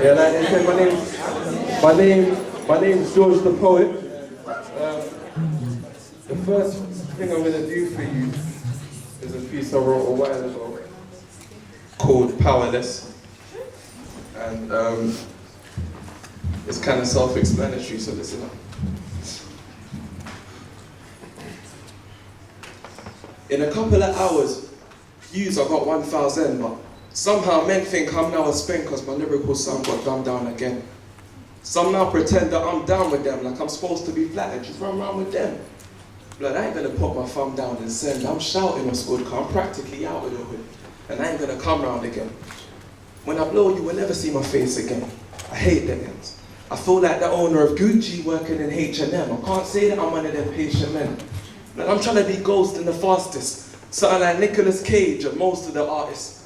Yeah, like they said, my name's George the Poet. The first thing I'm gonna do for you is a piece I wrote a while ago called Powerless, and it's kind of self-explanatory, so listen up. In a couple of hours, views I got 1,000, but somehow men think I'm now a spin cause my lyrical sound got dumbed down again. Some now pretend that I'm down with them, like I'm supposed to be flattered, just run around with them. Blood, I ain't gonna put my thumb down and send. I'm shouting what's good, cause I'm practically out of the hood. And I ain't gonna come round again. When I blow, you will never see my face again. I hate the ends. I feel like the owner of Gucci working in H&M. I can't say that I'm one of them patient men. Like I'm trying to be Ghost in the fastest. Something like Nicolas Cage and most of the artists.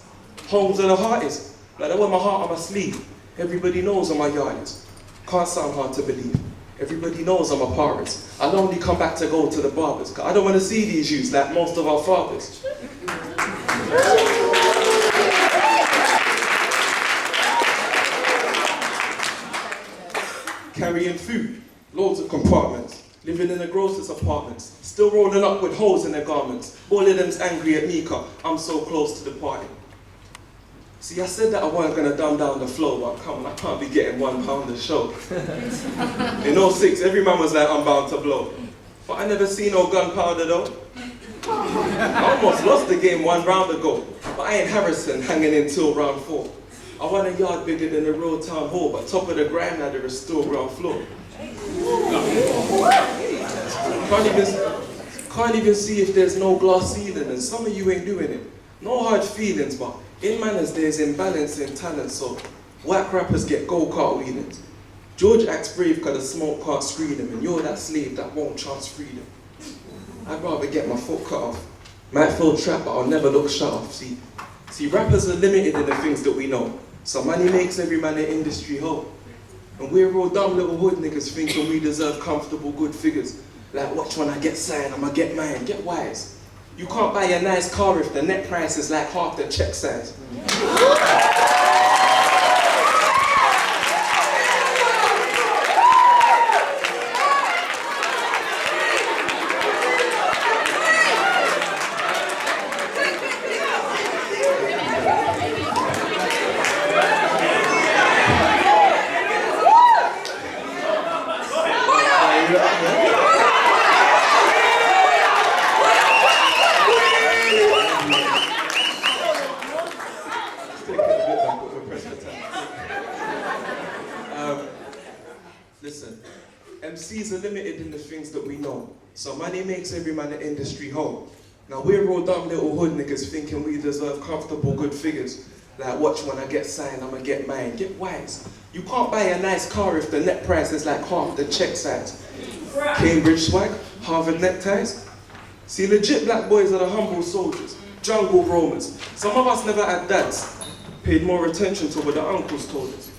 Homes of the hardest. Like I wear my heart on my sleeve. Everybody knows where my yard is. Can't sound hard to believe. Everybody knows I'm a parent. I'll only come back to go to the barbers. Cause I don't want to see these youths like most of our fathers. Carrying food, loads of compartments. Living in the grocer's apartments. Still rolling up with holes in their garments. All of them's angry at me cause I'm so close to the party. See, I said that I wasn't gonna dumb down the flow, but come on, I can't be getting £1 a show. In '06, every man was like, I'm bound to blow. But I never seen no gunpowder though. I almost lost the game 1 round ago, but I ain't Harrison hanging in till round 4. I want a yard bigger than the real town hall, but top of the grand ladder is still ground floor. Can't even see if there's no glass ceiling, and some of you ain't doing it. No hard feelings, but in manners there's imbalance in talent, so whack rappers get go-kart wheelings. George acts brave cause the smoke can't screen him, and you're that slave that won't chance freedom. I'd rather get my foot cut off. Might feel trapped, but I'll never look shut off. See, rappers are limited in the things that we know. So money makes every man an industry hoe. And we're all dumb little hood niggas thinking we deserve comfortable good figures. Like watch when I get signed, I'ma get mine, get wise. You can't buy a nice car if the net price is like half the check size. Listen, MCs are limited in the things that we know. So money makes every man an industry hoe. Now we're all dumb little hood niggas thinking we deserve comfortable good figures. Like watch when I get signed, I'ma get mine, get wise. You can't buy a nice car if the net price is like half the check size. Cambridge swag, Harvard neckties. See, legit black boys are the humble soldiers, jungle roamers. Some of us never had dads, paid more attention to what the uncles told us.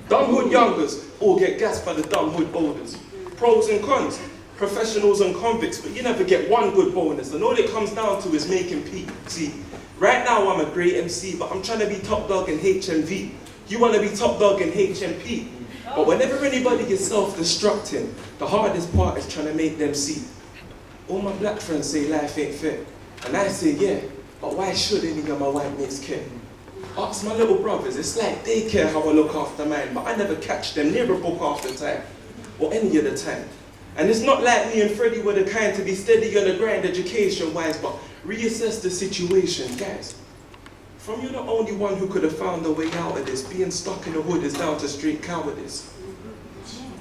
Dumb hood youngers all get gassed by the dumb hood olders. Pros and cons, professionals and convicts, but you never get one good bonus, and all it comes down to is making P. See, right now I'm a great MC, but I'm trying to be top dog in HMV. You want to be top dog in HMP. But whenever anybody is self-destructing, the hardest part is trying to make them see. All my black friends say life ain't fair, and I say yeah, but why should any of my white mates care? Ask my little brothers, it's like they care how I look after mine, but I never catch them near a book half the time, or any of the time. And it's not like me and Freddie were the kind to be steady on the grind education-wise, but reassess the situation, guys. From you're the only one who could have found a way out of this, being stuck in the hood is down to straight cowardice.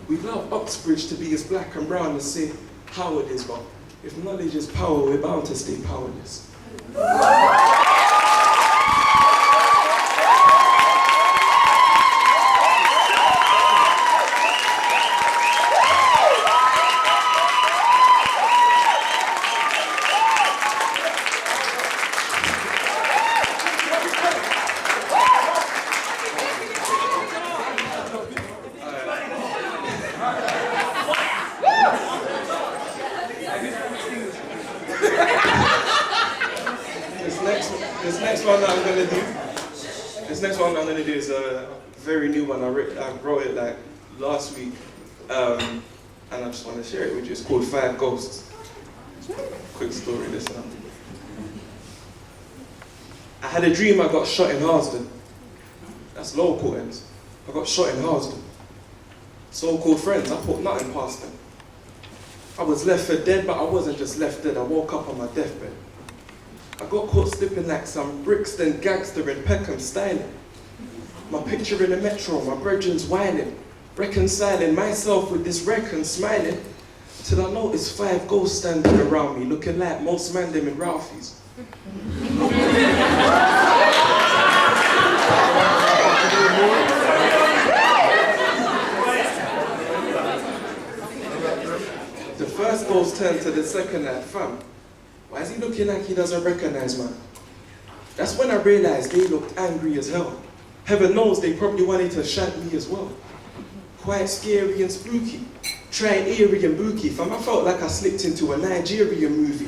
We love Uxbridge to be as black and brown as say how it is, but if knowledge is power, we're bound to stay powerless. This next one that I'm gonna do is very new one. I wrote it like last week, and I just want to share it with you. It's called 5 Ghosts. Quick story, listen up. I had a dream I got shot in Harsden. That's local ends. I got shot in Harsden. So-called friends, I put nothing past them. I was left for dead, but I wasn't just left dead. I woke up on my deathbed. I got caught slipping like some Brixton gangster in Peckham styling. My picture in the metro, my brethren's whining, reconciling myself with this wreck and smiling, till I noticed 5 ghosts standing around me, looking like most man them in Ralphie's. The first ghost turned to the second like, fam, why is he looking like he doesn't recognize man? That's when I realized they looked angry as hell. Heaven knows they probably wanted to shank me as well. Quite scary and spooky. Try eerie and booky, fam. I felt like I slipped into a Nigerian movie.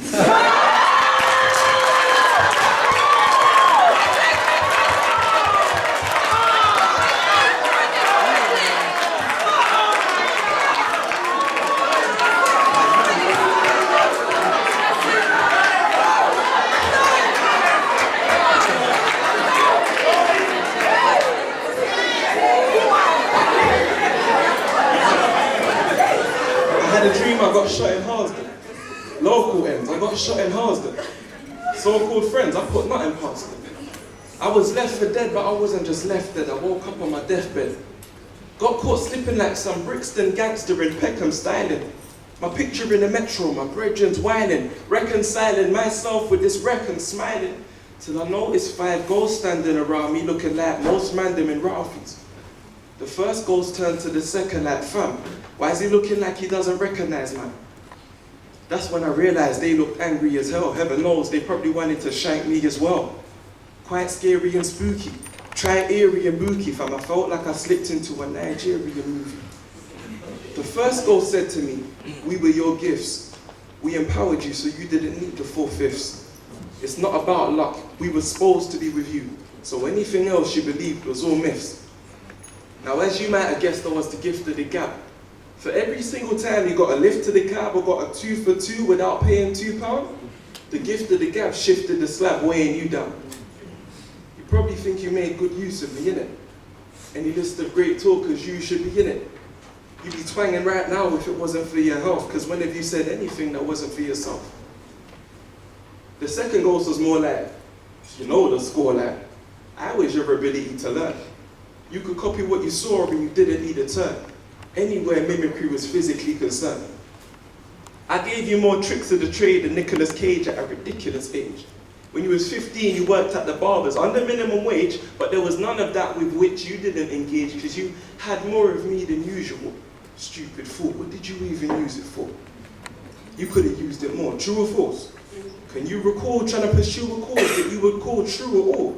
I got shot in Harsden. Local ends, I got shot in Harsden. So-called friends, I put nothing past them. I was left for dead, but I wasn't just left dead. I woke up on my deathbed. Got caught slipping like some Brixton gangster in Peckham styling. My picture in the metro, my brethren's whining, reconciling myself with this wreck and smiling, till I noticed 5 ghosts standing around me looking like most man them in Ralphie's. The first ghost turned to the second like, fam, why is he looking like he doesn't recognize man? That's when I realized they looked angry as hell. Heaven knows they probably wanted to shank me as well. Quite scary and spooky. Try eerie and booky, fam. I felt like I slipped into a Nigerian movie. The first ghost said to me, we were your gifts. We empowered you so you didn't need the 4/5. It's not about luck. We were supposed to be with you. So anything else you believed was all myths. Now, as you might have guessed, I was the gift of the gab. For every single time you got a lift to the cab or got a 2 for 2 without paying £2, the gift of the gab shifted the slab, weighing you down. You probably think you made good use of me, innit? Any list of great talkers, you should be in it. You'd be twanging right now if it wasn't for your health, because when have you said anything that wasn't for yourself? The second ghost was more like, you know the score like, I was your ability to learn. You could copy what you saw and you didn't need a turn. Anywhere mimicry was physically concerned. I gave you more tricks of the trade than Nicolas Cage at a ridiculous age. When you was 15, you worked at the barbers under minimum wage, but there was none of that with which you didn't engage because you had more of me than usual. Stupid fool, what did you even use it for? You could have used it more, true or false? Can you recall trying to pursue a cause that you would call true or all?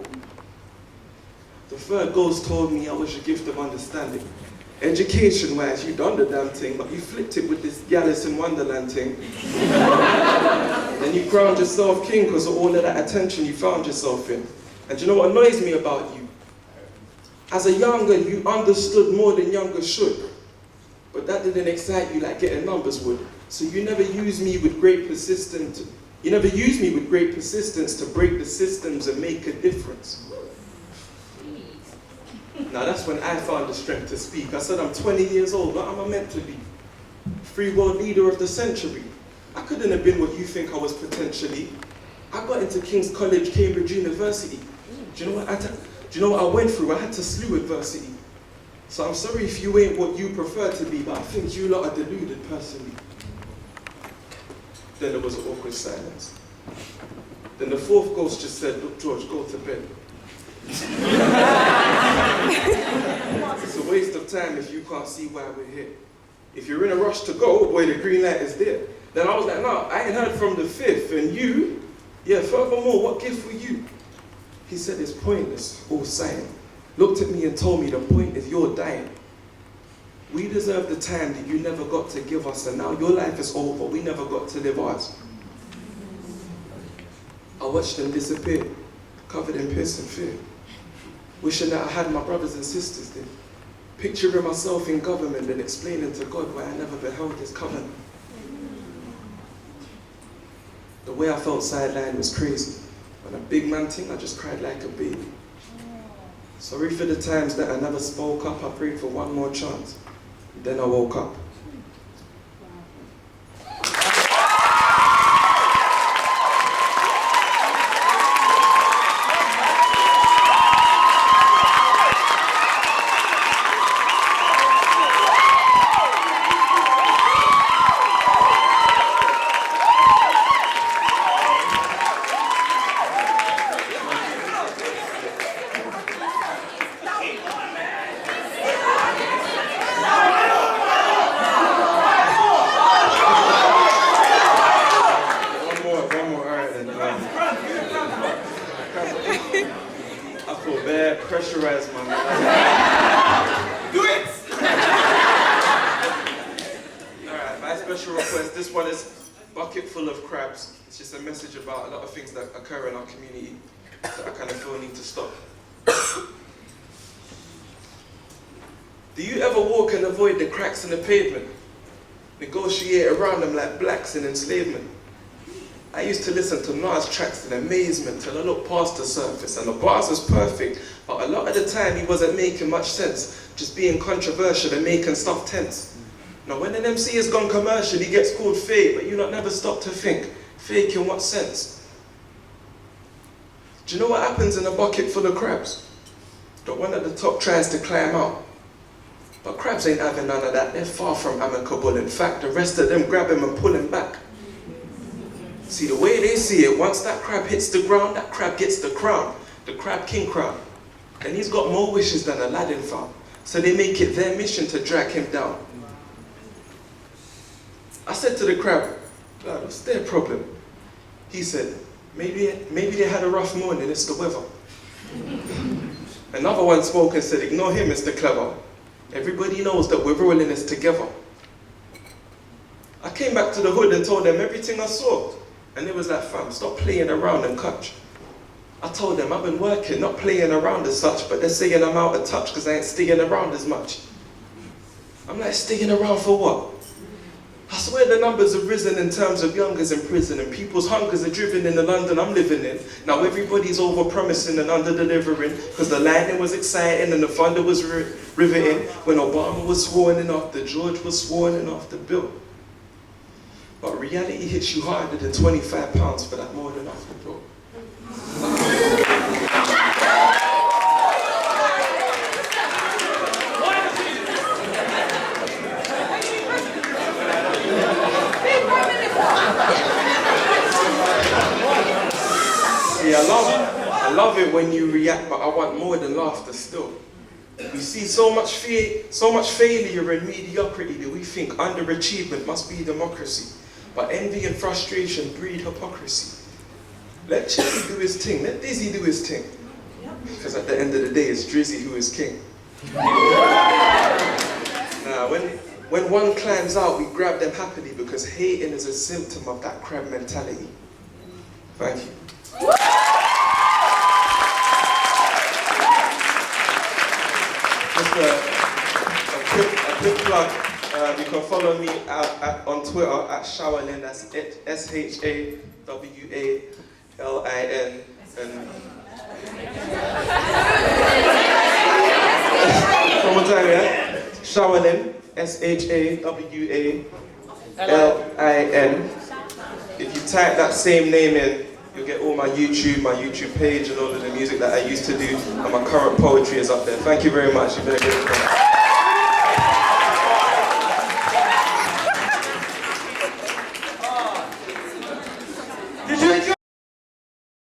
The third ghost told me I was your gift of understanding. Education-wise, you done the damn thing, but you flipped it with this Alice in Wonderland thing. Then you crowned yourself king because of all of that attention you found yourself in. And do you know what annoys me about you? As a younger, you understood more than younger should. But that didn't excite you like getting numbers would. So you never used me with great persistence. You never used me with great persistence to break the systems and make a difference. Now that's when I found the strength to speak. I said I'm 20 years old, what am I meant to be? Free world leader of the century. I couldn't have been what you think I was potentially. I got into King's College, Cambridge University. Do you know what I went through? I had to slew adversity. So I'm sorry if you ain't what you prefer to be, but I think you lot are deluded personally. Then there was an awkward silence. Then the fourth ghost just said, look George, go to bed. It's a waste of time if you can't see why we're here. If you're in a rush to go, boy, the green light is there. Then I was like, no, I ain't heard from the fifth, and you, yeah, furthermore, what gift were you? He said it's pointless, all sighing. Looked at me and told me the point is you're dying. We deserve the time that you never got to give us, and now your life is over, we never got to live ours. I watched them disappear, covered in piss and fear. wishing that I had my brothers and sisters there. Picturing myself in government and explaining to God why I never beheld his covenant. The way I felt sidelined was crazy. When a big man thing, I just cried like a baby. Sorry for the times that I never spoke up. I prayed for one more chance. Then I woke up. Pressurized, man. Do it! Alright, my special request. This one is bucket full of crabs. It's just a message about a lot of things that occur in our community that I kind of feel need to stop. Do you ever walk and avoid the cracks in the pavement? Negotiate around them like blacks in enslavement? I used to listen to Nas tracks in amazement till I looked past the surface and the bars was perfect, but a lot of the time he wasn't making much sense, just being controversial and making stuff tense. Now when an MC has gone commercial, he gets called fake, but you not never stop to think, fake in what sense? Do you know what happens in a bucket full of crabs? The one at the top tries to climb out. But crabs ain't having none of that, they're far from amicable. In fact, the rest of them grab him and pull him back. See, the way they see it, once that crab hits the ground, that crab gets the crown, the crab king crown. And he's got more wishes than Aladdin found. So they make it their mission to drag him down. I said to the crab, what's their problem? He said, maybe they had a rough morning, it's the weather. Another one spoke and said, ignore him, Mr. Clever. Everybody knows that we're all in this together. I came back to the hood and told them everything I saw. And it was like, fam, stop playing around and catch. I told them I've been working, not playing around as such, but they're saying I'm out of touch because I ain't staying around as much. I'm like, staying around for what? I swear the numbers have risen in terms of youngers in prison and people's hungers are driven in the London I'm living in. Now everybody's over-promising and under-delivering because the lightning was exciting and the thunder was riveting when Obama was sworn in after George was sworn in after Bill. But reality hits you harder than £25 for that more than after bill. See, I love it when you react, but I want more than laughter still. We see so much failure and mediocrity that we think underachievement must be democracy. But envy and frustration breed hypocrisy. Let Chizzy do his thing, let Dizzy do his thing. Because at the end of the day, it's Drizzy who is king. Now, when one climbs out, we grab them happily because hating is a symptom of that crab mentality. Thank you. Just a quick plug. You can follow me on Twitter at Shawalin, that's S-H-A-W-A-L-I-N. And one more time, yeah? Shawalin, S-H-A-W-A-L-I-N. If you type that same name in, you'll get all my YouTube page and all of the music that I used to do, and my current poetry is up there. Thank you very much. You've been a great friend.